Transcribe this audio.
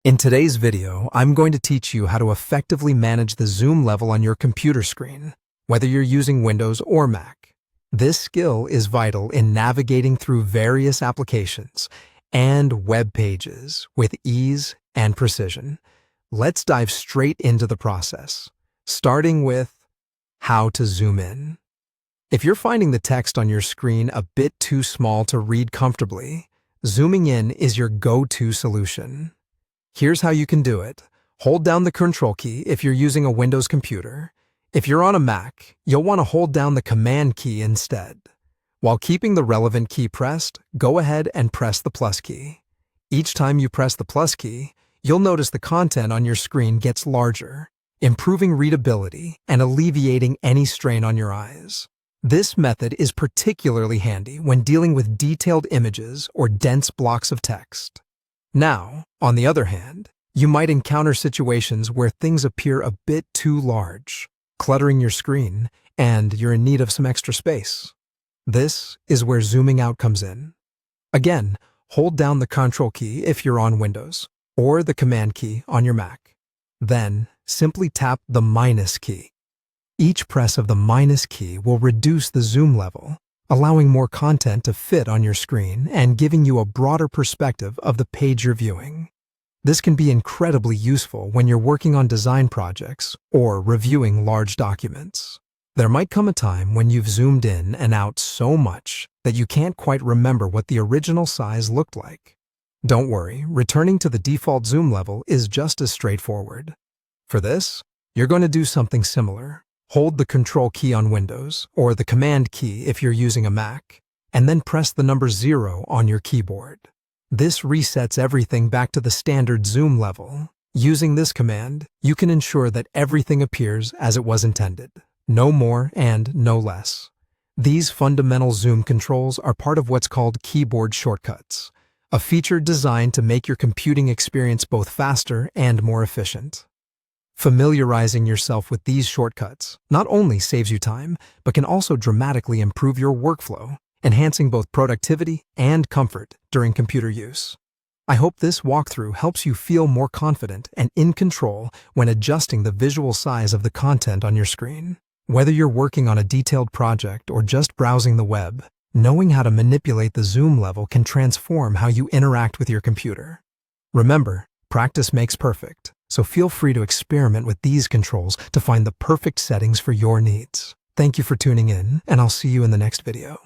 In today's video, I'm going to teach you how to effectively manage the zoom level on your computer screen, whether you're using Windows or Mac. This skill is vital in navigating through various applications and web pages with ease and precision. Let's dive straight into the process, starting with how to zoom in. If you're finding the text on your screen a bit too small to read comfortably, zooming in is your go-to solution. Here's how you can do it. Hold down the Control key if you're using a Windows computer. If you're on a Mac, you'll want to hold down the Command key instead. While keeping the relevant key pressed, go ahead and press the plus key. Each time you press the plus key, you'll notice the content on your screen gets larger, improving readability and alleviating any strain on your eyes. This method is particularly handy when dealing with detailed images or dense blocks of text. Now, on the other hand, you might encounter situations where things appear a bit too large, cluttering your screen, and you're in need of some extra space. This is where zooming out comes in. Again, hold down the Control key if you're on Windows, or the Command key on your Mac. Then, simply tap the minus key. Each press of the minus key will reduce the zoom level, allowing more content to fit on your screen and giving you a broader perspective of the page you're viewing. This can be incredibly useful when you're working on design projects or reviewing large documents. There might come a time when you've zoomed in and out so much that you can't quite remember what the original size looked like. Don't worry, returning to the default zoom level is just as straightforward. For this, you're going to do something similar. Hold the Control key on Windows, or the Command key if you're using a Mac, and then press the number 0 on your keyboard. This resets everything back to the standard zoom level. Using this command, you can ensure that everything appears as it was intended. No more and no less. These fundamental zoom controls are part of what's called keyboard shortcuts, a feature designed to make your computing experience both faster and more efficient. Familiarizing yourself with these shortcuts not only saves you time, but can also dramatically improve your workflow, enhancing both productivity and comfort during computer use. I hope this walkthrough helps you feel more confident and in control when adjusting the visual size of the content on your screen. Whether you're working on a detailed project or just browsing the web, knowing how to manipulate the zoom level can transform how you interact with your computer. Remember, practice makes perfect. So feel free to experiment with these controls to find the perfect settings for your needs. Thank you for tuning in, and I'll see you in the next video.